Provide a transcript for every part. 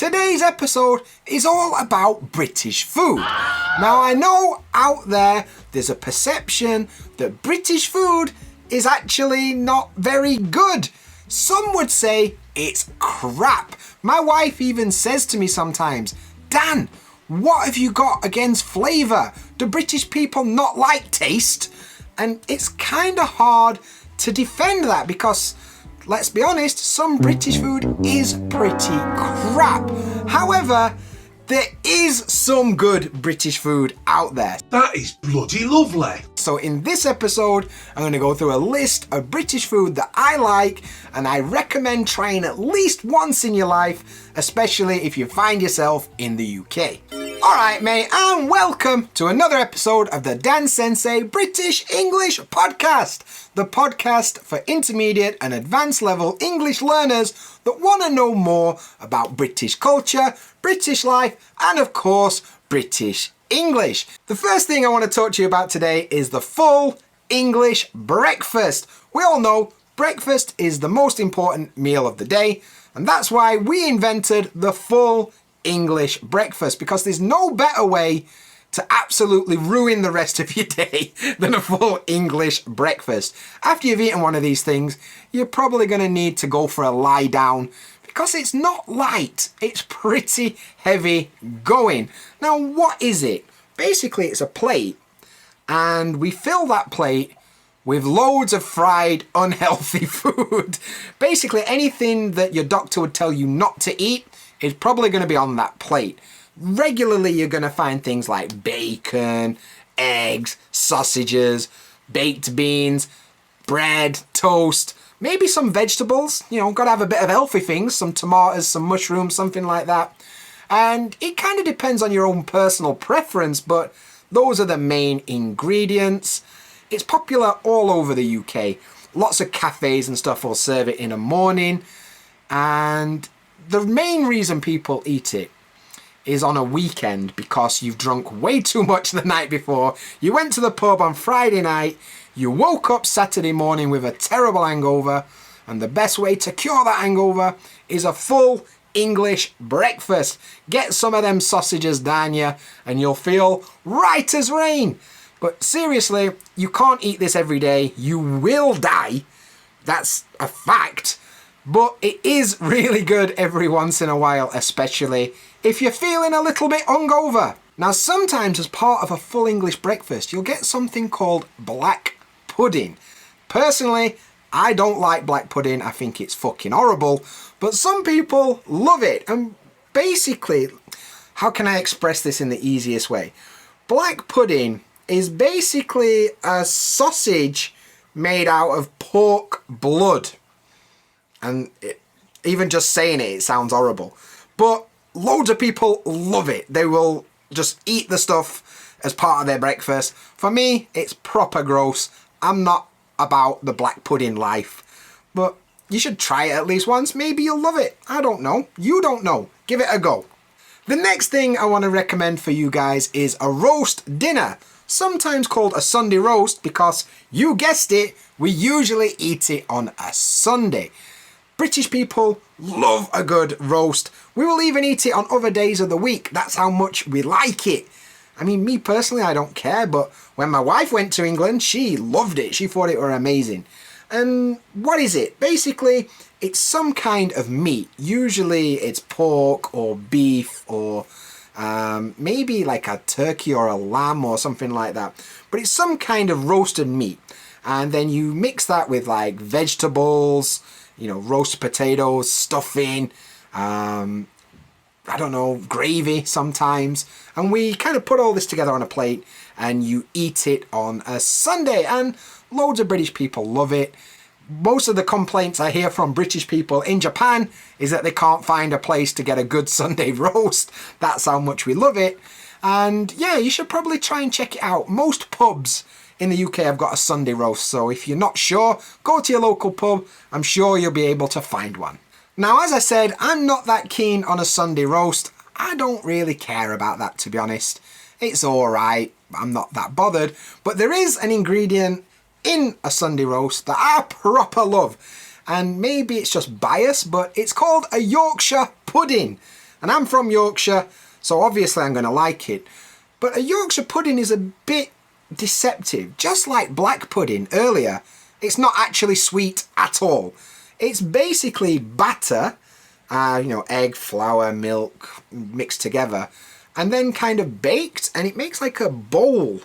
Today's episode is all about British food. Now I know out there's a perception that British food is actually not very good. Some would say it's crap. My wife even says to me sometimes, Dan, what have you got against flavour? Do British people not like taste? And it's kind of hard to defend that because, let's be honest, some British food is pretty crap. However, there is some good British food out there. That is bloody lovely. So in this episode, I'm going to go through a list of British food that I like and I recommend trying at least once in your life, especially if you find yourself in the UK. Alright mate, and welcome to another episode of the Dan Sensei British English Podcast, the podcast for intermediate and advanced level English learners that want to know more about British culture, British life, and of course, British English. The first thing I want to talk to you about today is the full English breakfast. We all know breakfast is the most important meal of the day, and that's why we invented the full English breakfast, because there's no better way to absolutely ruin the rest of your day than a full English breakfast. After you've eaten one of these things, you're probably going to need to go for a lie down because it's not light, it's pretty heavy going. Now, what is it? Basically, it's a plate, and we fill that plate with loads of fried, unhealthy food. Basically, anything that your doctor would tell you not to eat is probably going to be on that plate. Regularly, you're going to find things like bacon, eggs, sausages, baked beans, bread, toast, maybe some vegetables. You know, got to have a bit of healthy things, some tomatoes, some mushrooms, something like that. And it kind of depends on your own personal preference, but those are the main ingredients. It's popular all over the UK. Lots of cafes and stuff will serve it in a morning. And the main reason people eat it is on a weekend because you've drunk way too much the night before. You went to the pub on Friday night, you woke up Saturday morning with a terrible hangover, and the best way to cure that hangover is a full English breakfast. Get some of them sausages down you and you'll feel right as rain. But seriously, you can't eat this every day. You will die. That's a fact. But it is really good every once in a while, especially if you're feeling a little bit hungover. Now, sometimes as part of a full English breakfast, you'll get something called black pudding. Personally, I don't like black pudding. I think it's fucking horrible. But some people love it. And basically, how can I express this in the easiest way? Black pudding is basically a sausage made out of pork blood. And even just saying it sounds horrible. But loads of people love it. They will just eat the stuff as part of their breakfast. For me, it's proper gross. I'm not about the black pudding life. But you should try it at least once. Maybe you'll love it. I don't know. You don't know. Give it a go. The next thing I want to recommend for you guys is a roast dinner. Sometimes called a Sunday roast because, you guessed it, we usually eat it on a Sunday. British people love a good roast. We will even eat it on other days of the week. That's how much we like it. I mean, me personally, I don't care, but when my wife went to England, she loved it. She thought it were amazing. And what is it? Basically, it's some kind of meat. Usually it's pork or beef or maybe like a turkey or a lamb or something like that. But it's some kind of roasted meat. And then you mix that with like vegetables, you know, roast potatoes, stuffing, I don't know, gravy sometimes. And we kind of put all this together on a plate and you eat it on a Sunday. And loads of British people love it. Most of the complaints I hear from British people in Japan is that they can't find a place to get a good Sunday roast. That's how much we love it. And yeah, you should probably try and check it out. Most pubs in the UK have got a Sunday roast, so if you're not sure, go to your local pub. I'm sure you'll be able to find one. Now, as I said, I'm not that keen on a Sunday roast. I don't really care about that, to be honest. It's alright, I'm not that bothered. But there is an ingredient in a Sunday roast that I proper love. And maybe it's just bias, but it's called a Yorkshire Pudding. And I'm from Yorkshire, so obviously I'm going to like it. But a Yorkshire pudding is a bit deceptive. Just like black pudding earlier, it's not actually sweet at all. It's basically batter, egg, flour, milk mixed together, and then kind of baked, and it makes like a bowl,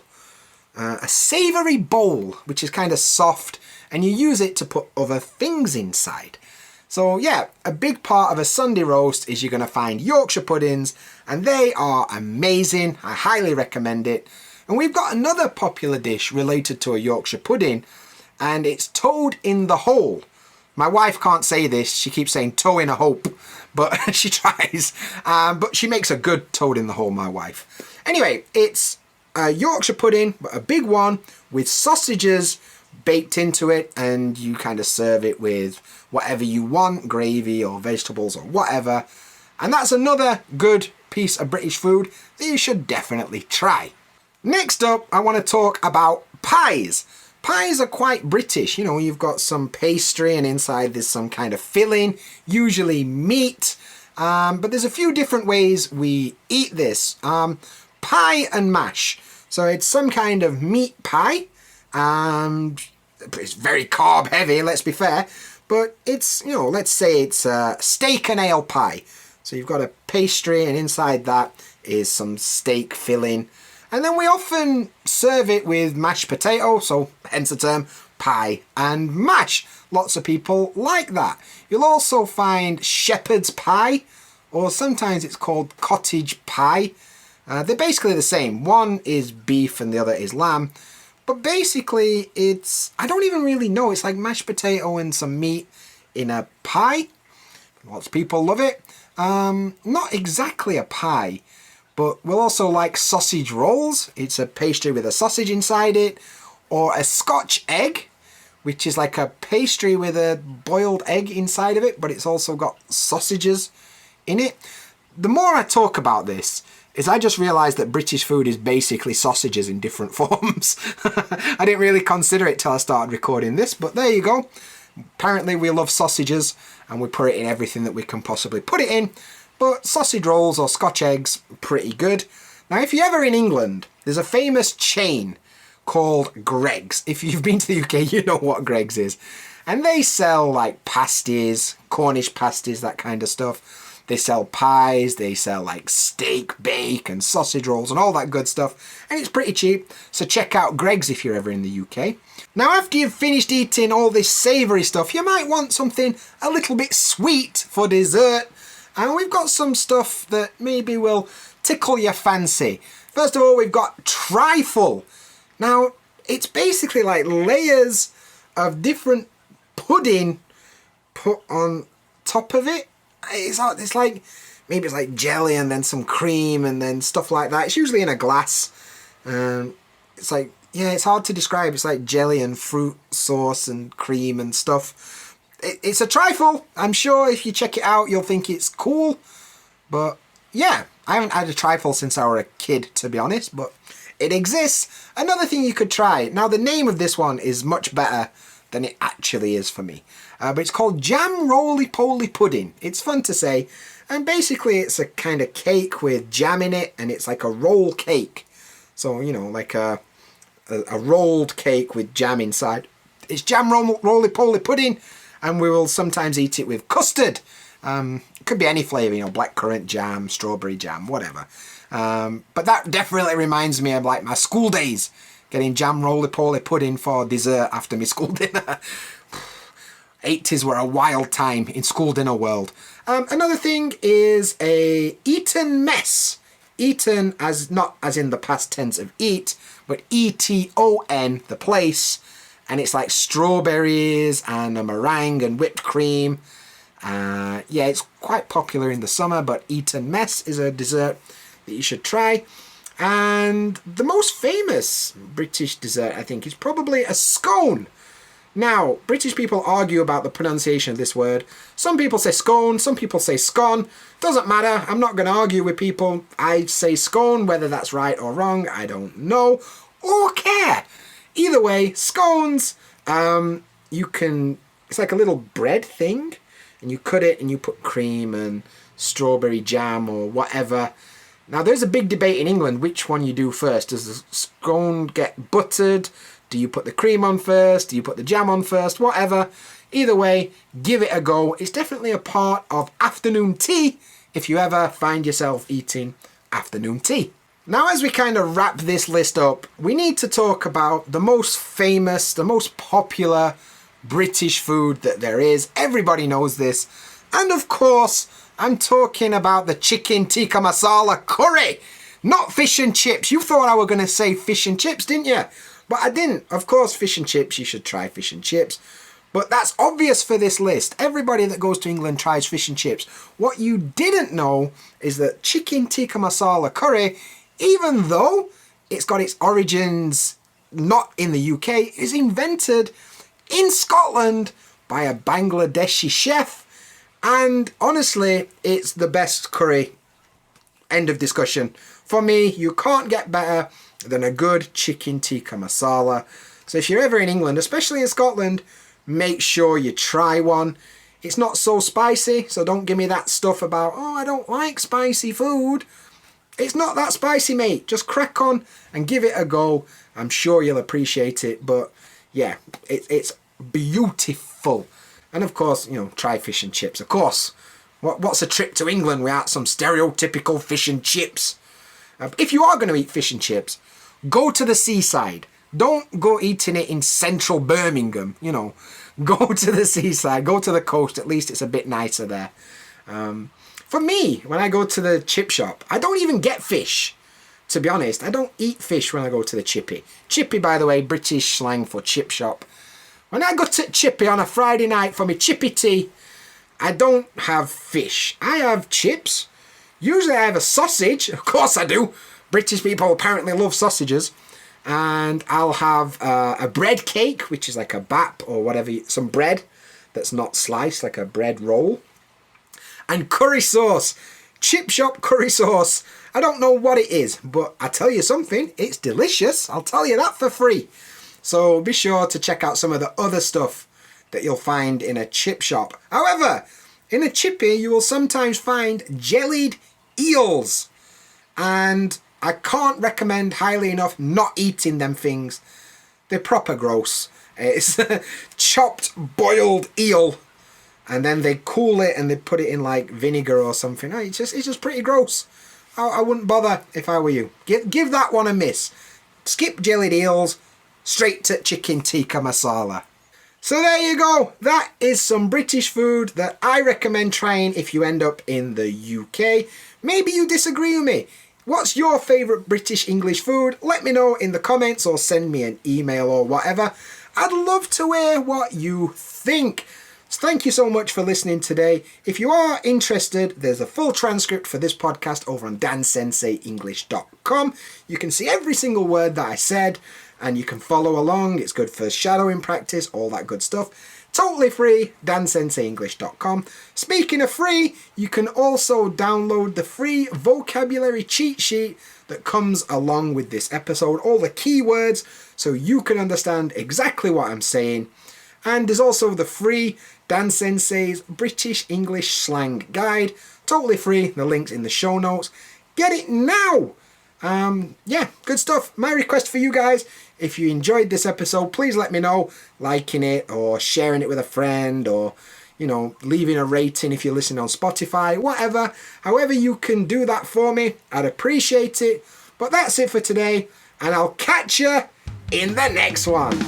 a savoury bowl, which is kind of soft, and you use it to put other things inside. So yeah, a big part of a Sunday roast is you're going to find Yorkshire puddings, and they are amazing. I highly recommend it. And we've got another popular dish related to a Yorkshire pudding, and it's toad in the hole. My wife can't say this, she keeps saying toe in a hope, but she tries. But she makes a good toad in the hole, my wife. Anyway, it's a Yorkshire pudding, but a big one with sausages baked into it, and you kind of serve it with whatever you want, gravy or vegetables or whatever. And that's another good piece of British food that you should definitely try. Next up, I want to talk about pies. Pies are quite British. You've got some pastry and inside there's some kind of filling, usually meat. But there's a few different ways we eat this. Pie and mash. So it's some kind of meat pie. It's very carb heavy, let's be fair. But it's, let's say it's a steak and ale pie. So you've got a pastry and inside that is some steak filling. And then we often serve it with mashed potato, so hence the term pie and mash. Lots of people like that. You'll also find shepherd's pie, or sometimes it's called cottage pie. They're basically the same. One is beef and the other is lamb. But basically it's, I don't even really know, it's like mashed potato and some meat in a pie. Lots of people love it. Not exactly a pie. But we'll also like sausage rolls. It's a pastry with a sausage inside it. Or a Scotch egg, which is like a pastry with a boiled egg inside of it, but it's also got sausages in it. The more I talk about this, is I just realised that British food is basically sausages in different forms. I didn't really consider it till I started recording this, but there you go. Apparently we love sausages, and we put it in everything that we can possibly put it in. But sausage rolls or Scotch eggs, pretty good. Now, if you're ever in England, there's a famous chain called Greggs. If you've been to the UK, you know what Greggs is. And they sell like pasties, Cornish pasties, that kind of stuff. They sell pies, they sell like steak, bake and sausage rolls and all that good stuff. And it's pretty cheap, so check out Greggs if you're ever in the UK. Now, after you've finished eating all this savoury stuff, you might want something a little bit sweet for dessert. And we've got some stuff that maybe will tickle your fancy. First of all, we've got Trifle. Now, it's basically like layers of different pudding put on top of it. It's like, maybe it's like jelly and then some cream and then stuff like that. It's usually in a glass. It's like, yeah, it's hard to describe. It's like jelly and fruit sauce and cream and stuff. It's a trifle. I'm sure if you check it out, you'll think it's cool. But yeah, I haven't had a trifle since I was a kid, to be honest, but it exists. Another thing you could try. Now, the name of this one is much better than it actually is for me. But it's called Jam Roly-Poly Pudding. It's fun to say. And basically, it's a kind of cake with jam in it, and it's like a roll cake. So, like a rolled cake with jam inside. It's Jam Roly-Poly Pudding. And we will sometimes eat it with custard. It could be any flavour, blackcurrant jam, strawberry jam, whatever. But that definitely reminds me of like my school days. Getting jam roly-poly pudding for dessert after my school dinner. 80s were a wild time in school dinner world. Another thing is a Eton Mess. Eton, not as in the past tense of eat, but E-T-O-N, the place. And it's like strawberries and a meringue and whipped cream. Yeah, it's quite popular in the summer, but Eton Mess is a dessert that you should try. And the most famous British dessert, I think, is probably a scone. Now, British people argue about the pronunciation of this word. Some people say scone, some people say scone. Doesn't matter, I'm not going to argue with people. I say scone, whether that's right or wrong, I don't know or care. Either way, scones, it's like a little bread thing, and you cut it and you put cream and strawberry jam or whatever. Now there's a big debate in England which one you do first. Does the scone get buttered? Do you put the cream on first? Do you put the jam on first? Whatever. Either way, give it a go. It's definitely a part of afternoon tea if you ever find yourself eating afternoon tea. Now, as we kind of wrap this list up, we need to talk about the most famous, the most popular British food that there is. Everybody knows this. And of course, I'm talking about the chicken tikka masala curry, not fish and chips. You thought I were going to say fish and chips, didn't you? But I didn't. Of course, fish and chips, you should try fish and chips. But that's obvious for this list. Everybody that goes to England tries fish and chips. What you didn't know is that chicken tikka masala curry, even though it's got its origins not in the UK, is invented in Scotland by a Bangladeshi chef. And honestly, it's the best curry. End of discussion. For me, you can't get better than a good chicken tikka masala. So if you're ever in England, especially in Scotland, make sure you try one. It's not so spicy, so don't give me that stuff about, oh, I don't like spicy food. It's not that spicy, mate. Just crack on and give it a go. I'm sure you'll appreciate it. But yeah, it's beautiful. And of course, try fish and chips. Of course, what's a trip to England without some stereotypical fish and chips? If you are going to eat fish and chips, go to the seaside. Don't go eating it in central Birmingham, Go to the seaside, go to the coast, at least it's a bit nicer there. For me, when I go to the chip shop, I don't even get fish. To be honest, I don't eat fish when I go to the chippy. Chippy, by the way, British slang for chip shop. When I go to chippy on a Friday night for my chippy tea, I don't have fish. I have chips. Usually I have a sausage. Of course I do. British people apparently love sausages. And I'll have a bread cake, which is like a bap or whatever, some bread that's not sliced, like a bread roll. And curry sauce. Chip shop curry sauce. I don't know what it is, but I tell you something, it's delicious. I'll tell you that for free. So be sure to check out some of the other stuff that you'll find in a chip shop. However, in a chippy, you will sometimes find jellied eels. And I can't recommend highly enough not eating them things. They're proper gross. It's chopped boiled eel. And then they cool it and they put it in like vinegar or something. It's just pretty gross. I wouldn't bother if I were you. Give that one a miss. Skip jellied eels. Straight to chicken tikka masala. So there you go. That is some British food that I recommend trying if you end up in the UK. Maybe you disagree with me. What's your favourite British English food? Let me know in the comments or send me an email or whatever. I'd love to hear what you think. So thank you so much for listening today. If you are interested, there's a full transcript for this podcast over on dansenseienglish.com. You can see every single word that I said and you can follow along. It's good for shadowing practice, all that good stuff. Totally free, dansenseienglish.com. Speaking of free, you can also download the free vocabulary cheat sheet that comes along with this episode. All the keywords so you can understand exactly what I'm saying. And there's also the free Dan Sensei's British English Slang Guide. Totally free. The link's in the show notes. Get it now! Yeah, good stuff. My request for you guys, if you enjoyed this episode, please let me know. Liking it or sharing it with a friend or, leaving a rating if you're listening on Spotify. Whatever. However you can do that for me, I'd appreciate it. But that's it for today. And I'll catch you in the next one.